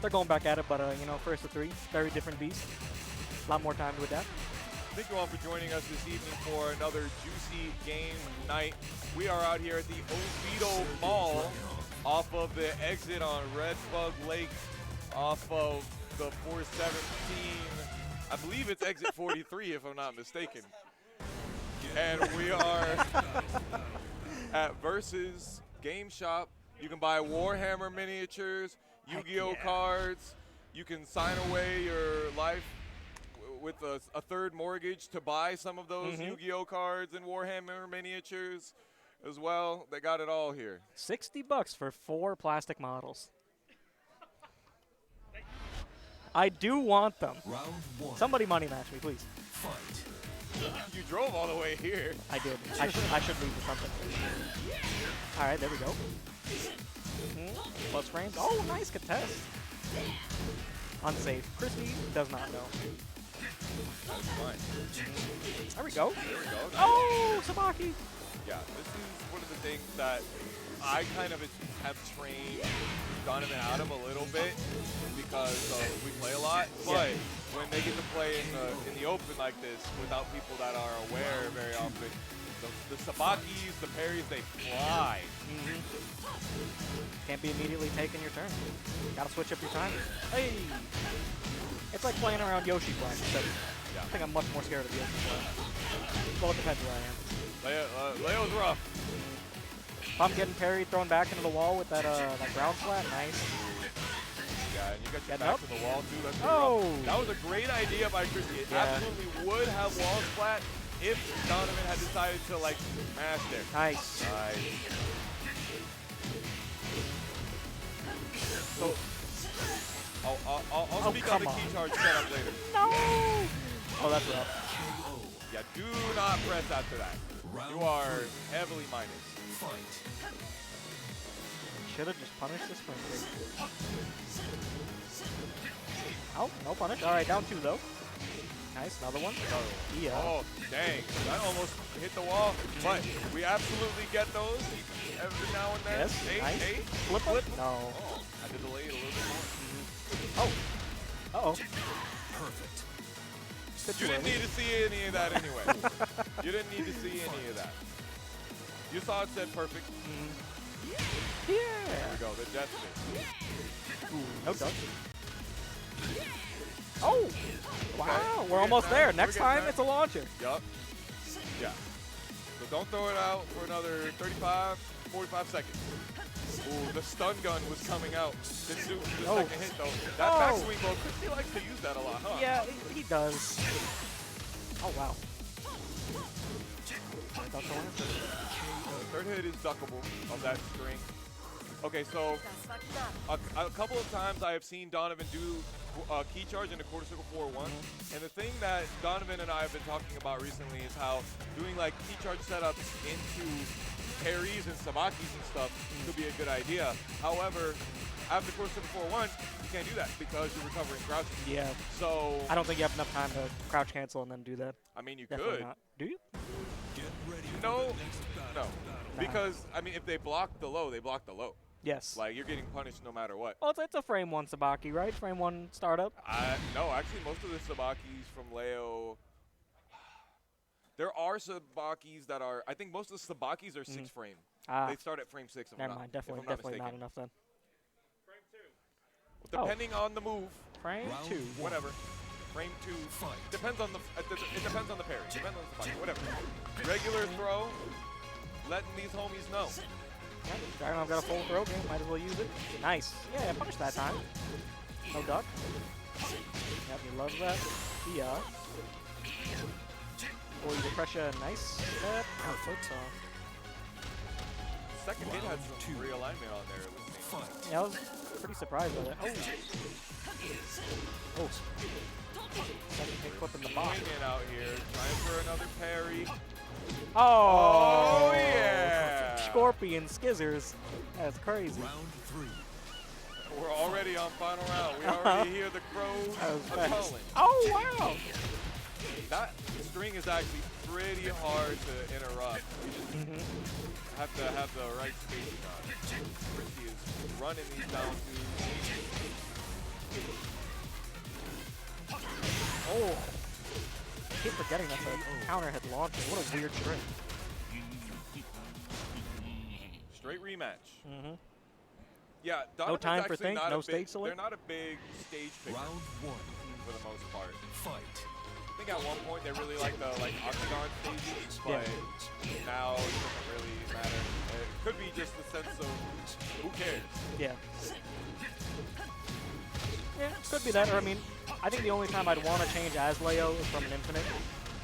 E: They're going back at it, but, first to 3, very different beast. A lot more time to adapt.
C: Thank you all for joining us this evening for another juicy game night. We are out here at the Oviedo Mall off of the exit on Red Bug Lake off of the 417. I believe it's exit 43 if I'm not mistaken. And we are at Versus Game Shop. You can buy Warhammer miniatures, Yu-Gi-Oh cards. You can sign away your life with a third mortgage to buy some of those Yu-Gi-Oh cards and Warhammer miniatures as well. They got it all here.
E: $60 for 4 plastic models. I do want them.
A: Round 1.
E: Somebody money match me, please.
A: Fight.
C: You drove all the way here.
E: I did. I should leave with something. All right, there we go. Plus frames. Oh, nice contest. Unsafe. Christy does not know.
C: That's fine.
E: There we go.
C: There we go. Nice.
E: Oh, Sabaki.
C: Yeah, this is one of the things that I kind of have trained Donovan out of a little bit because we play a lot. But when they get to play in the open like this without people that are aware very often, the Sabakis, the parries, they fly.
E: Can't be immediately taking your turn. Gotta switch up your timing. Hey! It's like playing around Yoshi playing. So I think I'm much more scared of Yoshi playing. Well, it depends where I am.
C: Leo's rough.
E: If I'm getting parried, thrown back into the wall with that ground flat, nice.
C: Yeah, and you got your
E: Getting
C: back
E: up.
C: to the wall too. That's
E: Oh!
C: rough. That was a great idea by Christy. It absolutely would have walls flat if Donovan had decided to like smash there.
E: Nice.
C: Nice. So I'll speak on the key charge setup later.
E: No! Oh, that's rough.
C: Yeah, do not press after that. You are heavily minus.
E: Should have just punished this frame rate. Oh, no punish. All right, down 2 though. Nice, another one. Yeah.
C: Oh, dang. That almost hit the wall. But we absolutely get those every now and then.
E: Yes, nice. Flip it? No.
C: Oh, I had to delay it a little bit more.
E: Oh. Uh-oh.
A: Perfect.
C: You didn't need to see any of that anyway. You didn't need to see any of that. You saw it said perfect.
E: Yeah.
C: There we go, the death spin.
E: Ooh, no duck. Oh! Wow, we're almost there. Next time, it's a launcher.
C: Yup. Yeah. So don't throw it out for another 35, 45 seconds. Ooh, the stun gun was coming out. Didn't do the second hit, though. That backswing blow, Christy likes to use that a lot, huh?
E: Yeah, he does. Oh, wow.
C: Third hit is duckable of that string. Okay, so a couple of times I have seen Donovan do key charge in the quarter circle 4-1. And the thing that Donovan and I have been talking about recently is how doing like key charge setups into parries and sabakis and stuff could be a good idea. However, after quarter circle 4-1, you can't do that because you're recovering crouching.
E: Yeah.
C: So
E: I don't think you have enough time to crouch cancel and then do that.
C: I mean, you
E: Definitely
C: could.
E: not. Do you?
A: Get ready
C: No,
A: for the next battle.
C: no. Because, I mean, if they block the low, they block the low.
E: Yes.
C: Like, you're getting punished no matter what.
E: Well, it's a frame 1 Sabaki, right? Frame 1 startup.
C: No, actually, most of the Sabakis from Leo, there are Sabakis that are, I think most of the Sabakis are 6 frame. They start at frame 6.
E: Never mind. Definitely not enough then.
C: Depending on the move.
E: Frame
A: Round
E: 2.
C: Whatever. Frame 2.
A: Fight.
C: Depends on the, it depends on the parry. Depends on the Sabaki. Whatever. Regular throw, letting these homies know.
E: Yeah, Dragunov got a full throw game. Might as well use it. Nice. Yeah, punish that time. No duck. Yep, he loves that. Yeah. Or you pressure. Nice. Perfect.
C: Second hit had some realignment on there. It was neat.
A: Fight.
E: Yeah, I was pretty surprised by that. Oh. Second hit clip in the box.
C: Swinging out here, trying for another parry.
E: Oh,
C: yeah!
E: Scorpion skizzers. That's crazy.
A: Round 3.
C: We're already on final round. We already hear the crows
E: That was fast.
C: calling.
E: Oh, wow.
C: That string is actually pretty hard to interrupt. You just have to have the right spacing on it. Christy is running these down to.
E: Oh. I keep forgetting that's a counter head launcher. What a weird trick.
C: Straight rematch. Yeah,
E: No
C: Donovan's
E: time for
C: actually
E: think,
C: not
E: no
C: a big,
E: stage select?
C: They're not a big stage picker
A: Round 1.
C: for the most part.
A: Fight.
C: I think at one point they really liked the octagon stages, but now it doesn't really matter. It could be just the sense of who cares.
E: Yeah. Yeah, could be that. Or, I mean, I think the only time I'd want to change as Leo is from an infinite.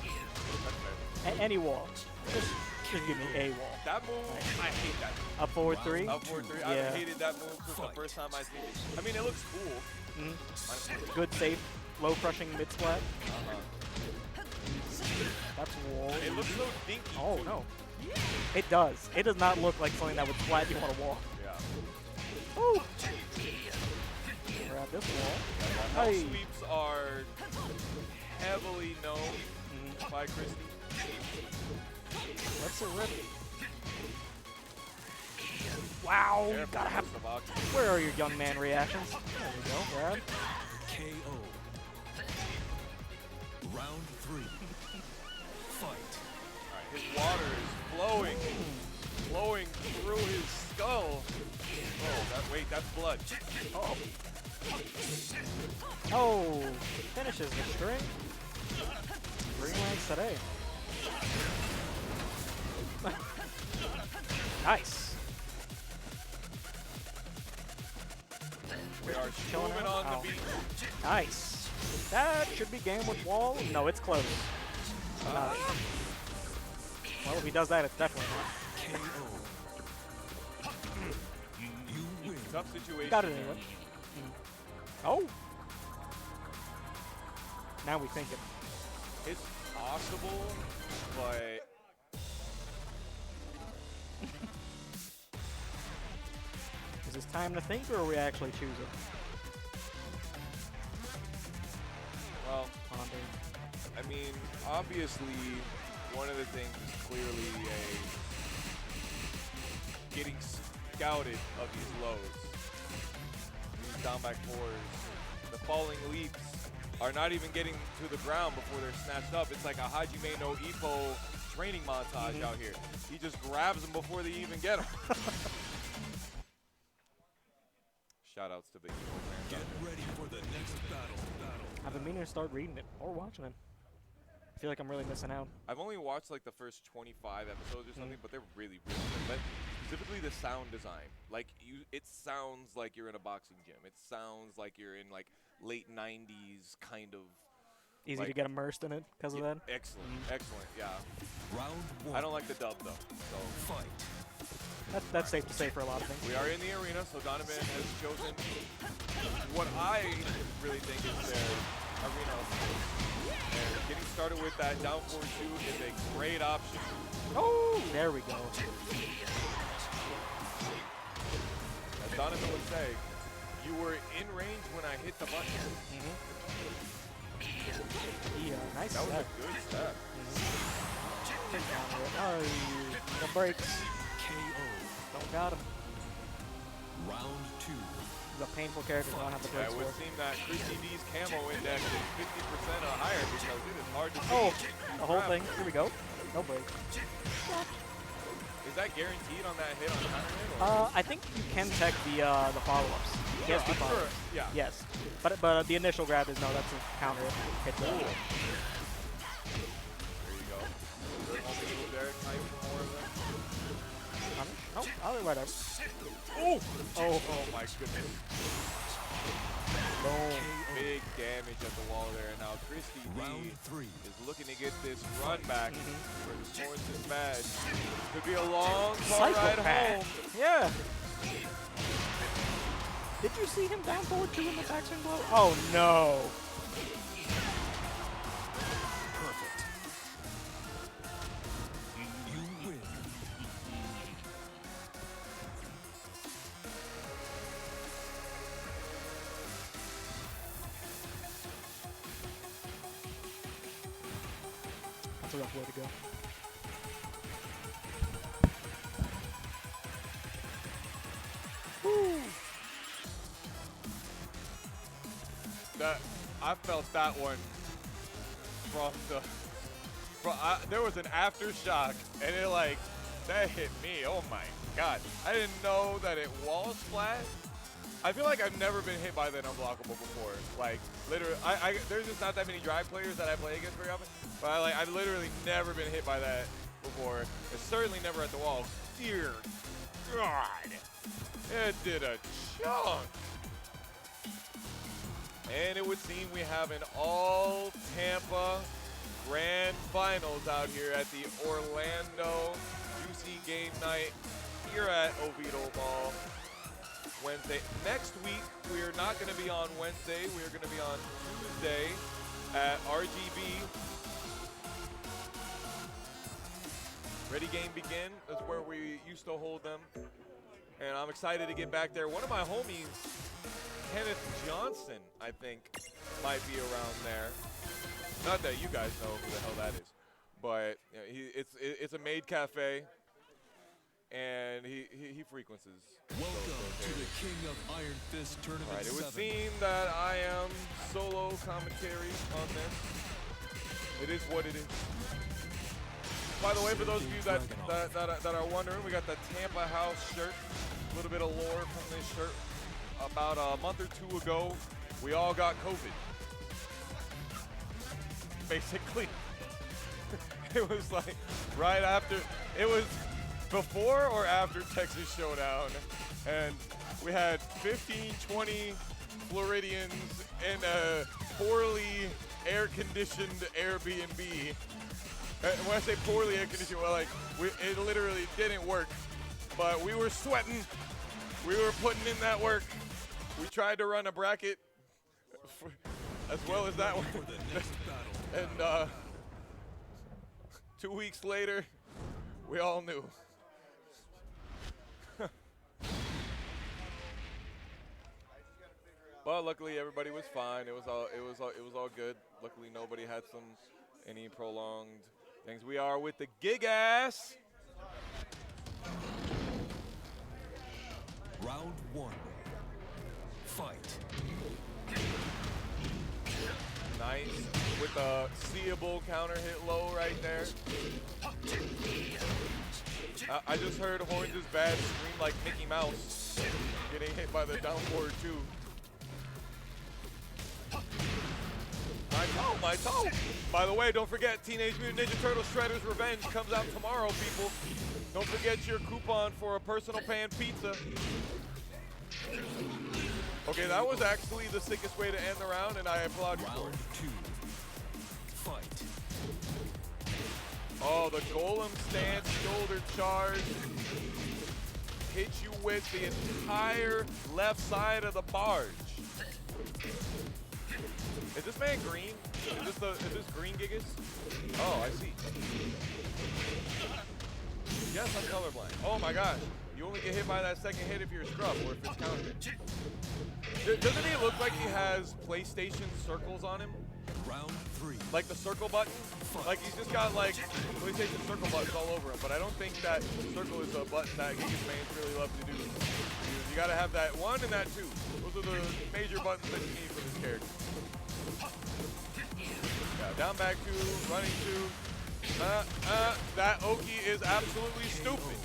C: That's fair.
E: Any wall. Just give me a wall.
C: That move, I hate that move.
E: Up forward 3.
C: Up 4-3. I've hated that move since the first time I seen it. I mean, it looks cool.
E: Good safe, low crushing mid splat. That's wall.
C: It looks so dinky.
E: Oh
C: too.
E: no. It does. It does not look like something that would splat you on a wall.
C: Yeah.
E: Oh! Grab this wall.
C: Hell
E: Hey.
C: sweeps are heavily known by Christy.
E: Let's rip. Wow, you gotta have. Where are your young man reactions? There we go, Brad.
A: KO. Round 3. Fight.
C: Alright, his water is flowing through his skull. Oh, wait, that's blood.
E: Oh. Oh, finishes the string. Green lands today. Nice.
C: We are
E: Chilling
C: moving
E: out.
C: on
E: Ow.
C: the beat.
E: Nice. That should be game with wall. No, it's close. Well, if he does that, it's definitely not.
A: KO. You win.
C: Tough situation.
E: Got it anyway. Oh. Now we think it.
C: It's possible, but
E: Is this time to think, or are we actually choosing?
C: well,
E: Ponder.
C: I mean, obviously, one of the things is clearly getting scouted of these lows. These down back fours. The falling leaps are not even getting to the ground before they're snatched up. It's like a Hajime no Ippo training montage out here. He just grabs them before they even get them. Shout outs to Big Ippo fans.
A: Get ready for the next battle.
E: I've been meaning to start reading it or watching it. I feel like I'm really missing out.
C: I've only watched like the first 25 episodes or something, but they're really, really good. But specifically the sound design. Like it sounds like you're in a boxing gym. It sounds like you're in like late 90s kind of.
E: Easy
C: like,
E: to get immersed in it because of that.
C: Excellent, excellent, yeah.
A: Round 1.
C: I don't like the dub though, so.
A: Fight.
E: That's safe to say for a lot of things.
C: We are in the arena, so Donovan has chosen what I really think is their arena. And getting started with that down 4-2 is a great option.
E: Oh, there we go.
C: As Donovan would say, you were in range when I hit the button.
E: Yeah, nice
C: That was
E: step.
C: a good step.
E: Oh, the breaks.
A: KO.
E: Don't got him.
A: Round 2.
E: He's a painful character to not have the
C: Yeah,
E: breaks
C: it would
E: for.
C: seem that CristyD's camo index is 50% or higher because it is hard to see.
E: Oh, the whole thing. Here we go. No break.
C: Is that guaranteed on that hit on counter hit? Or?
E: I think you can tech the follow-ups. Yes, the
C: I'm sure.
E: follow-ups.
C: Yeah.
E: Yes, but the initial grab is no. That's a counter hit.
C: There you go. Good homie move there. Time for more of them.
E: Nope, I'll right up.
C: Oh! Oh my goodness.
E: Boom.
C: Big damage at the wall there. Now CristyD
A: Round 3.
C: is looking to get this run back for his HornzisBadgg. Could be a long car ride
E: Psychopath.
C: home.
E: Yeah. Did you see him down forward 2 in the backswing blow? Oh no.
A: Perfect. You win.
E: That's a rough way to go. Woo.
C: I felt that one from the. There was an aftershock, and it like that hit me. Oh my god! I didn't know that it wall splat. I feel like I've never been hit by that unblockable before. Like literally, there's just not that many drive players that I play against very often. But I've literally never been hit by that before. And certainly never at the wall. Dear God, it did a chunk. And it would seem we have an all Tampa Grand Finals out here at the Orlando UC Game Night here at Oviedo Mall Wednesday. Next week, we are not going to be on Wednesday. We are going to be on Tuesday at RGB. Ready Game Begin is where we used to hold them. And I'm excited to get back there. One of my homies Kenneth Johnson, I think, might be around there. Not that you guys know who the hell that is, but you know, it's a maid cafe, and he frequents.
A: Welcome to the King of Iron Fist Tournament
C: Right, it would
A: 7.
C: seem that I am solo commentary on this. It is what it is. By the way, for those of you that are wondering, we got the Tampa House shirt. A little bit of lore from this shirt. About a month or two ago, we all got COVID. Basically, it was like right after, it was before or after Texas Showdown, and we had 15, 20 Floridians in a poorly air-conditioned Airbnb. When I say poorly air-conditioned, well, like, it literally didn't work, but we were sweating. We were putting in that work. We tried to run a bracket as well as that one. And 2 weeks later, we all knew. But luckily, everybody was fine. It was all good. Luckily, nobody had any prolonged things. We are with the Gigas.
A: Round 1. Fight.
C: Nice with a seeable counter hit low right there. I just heard HornzisBadgg scream like Mickey Mouse, getting hit by the down forward too. My toe! By the way, don't forget, Teenage Mutant Ninja Turtles Shredder's Revenge comes out tomorrow, people. Don't forget your coupon for a personal pan pizza. Okay, that was actually the sickest way to end the round, and I applaud you for
A: Round
C: it.
A: 2. Fight.
C: Oh, the Golem stance, shoulder charge. Hits you with the entire left side of the barge. Is this man green? Is this green Gigas? Oh, I see. Yes, I'm colorblind. Oh my gosh. You only get hit by that second hit if you're a scrub or if it's countered. Doesn't he look like he has PlayStation circles on him?
A: Round 3.
C: Like the circle button? Like he's just got like PlayStation circle buttons all over him, but I don't think that circle is a button that Gigas fans really love to do. You gotta have that 1 and that 2. Those are the major buttons that you need for this character. Yeah, down back 2, running 2. That Oki is absolutely stupid.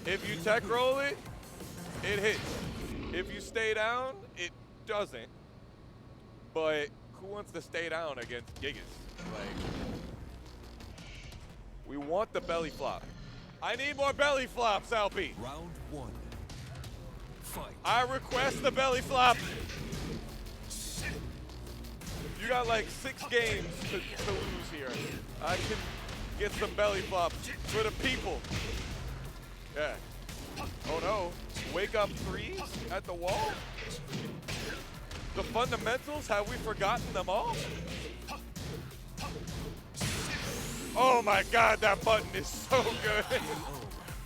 C: If you tech roll it, it hits. If you stay down, it doesn't. But who wants to stay down against Gigas? Like, we want the belly flop. I need more belly flops, LP.
A: Round 1. Fight.
C: I request the belly flop. You got like 6 games to lose here. I can get some belly flops for the people. Yeah. Oh no. Wake up 3s at the wall? The fundamentals, have we forgotten them all? Oh my god, that button is so good.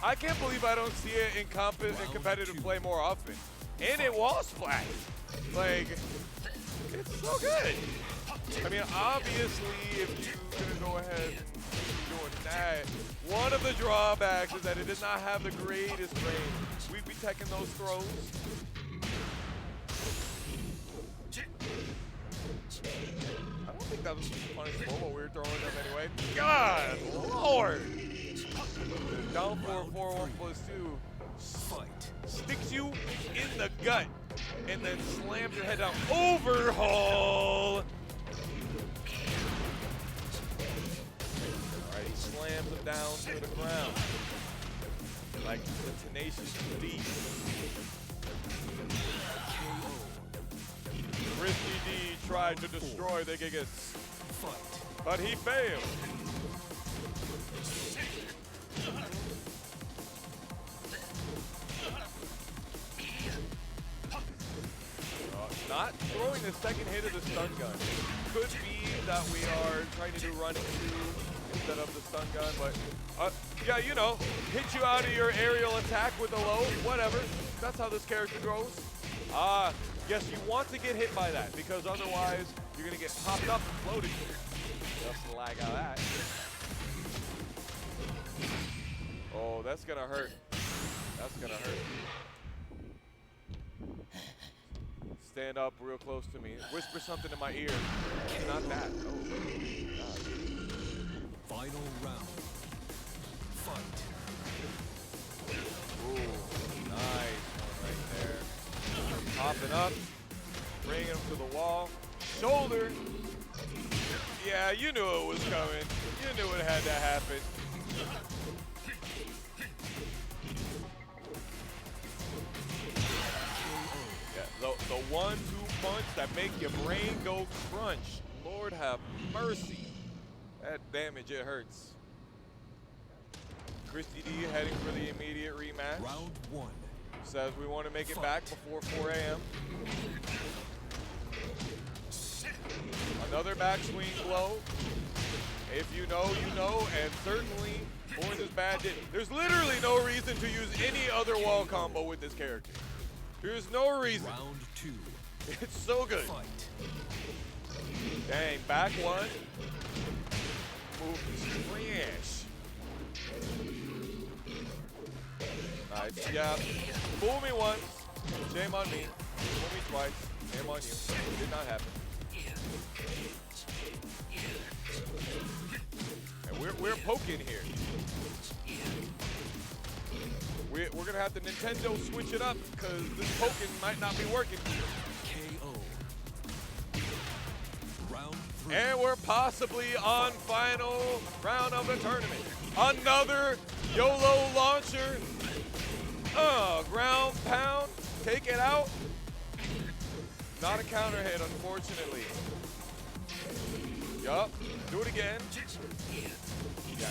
C: I can't believe I don't see it in competitive play more often. And it wall splash. Like, it's so good. I mean, obviously, if you're gonna go ahead and keep doing that, one of the drawbacks is that it did not have the greatest range. We'd be taking those throws. I don't think that was punishable, but we were throwing them anyway. God Lord! Down 4-4-1 plus 2.
A: Fight.
C: Sticks you in the gut and then slams your head down. Overhaul! Alright, he slams him down to the ground. Like the tenacious D. CristyD tried to destroy the Gigas,
A: Fight.
C: but he failed. Not throwing the second hit of the stun gun. Could be that we are trying to do running 2 instead of the stun gun, but Yeah, you know, hit you out of your aerial attack with a low, whatever. That's how this character goes. Yes, you want to get hit by that because otherwise you're gonna get popped up and floated. Just like that. Oh, that's gonna hurt. That's gonna hurt. Stand up real close to me. Whisper something in my ear. Not that. Oh, God.
A: Final round. Fight.
C: Ooh, nice one right there. Popping up, bringing him to the wall. Shoulder. Yeah, you knew it was coming. You knew it had to happen. Yeah, the 1-2 punch that make your brain go crunch. Lord have mercy. That damage, it hurts. CristyD heading for the immediate rematch.
A: Round 1.
C: Says we want to make it back before 4 a.m. Another backswing blow. If you know, you know, and certainly HornzisBadgg didn't. There's literally no reason to use any other wall combo with this character. There's no reason.
A: Round 2.
C: It's so good.
A: Fight.
C: Dang, back one. Move trash. Nice, yeah. Fool me once, shame on me. Fool me twice, shame on you. Did not happen. And we're poking here. We're gonna have to Nintendo switch it up because this poking might not be working.
A: KO. Round 3.
C: And we're possibly on final round of the tournament. Another YOLO launcher. Ground pound, take it out. Not a counter hit, unfortunately. Yup, do it again. Yeah,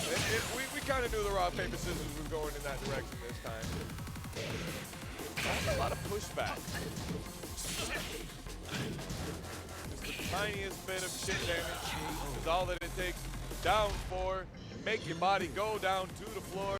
C: we kind of knew the rock, paper, scissors was going in that direction this time. That's a lot of pushback. Just the tiniest bit of shit damage is all that it takes. Down 4, make your body go down to the floor.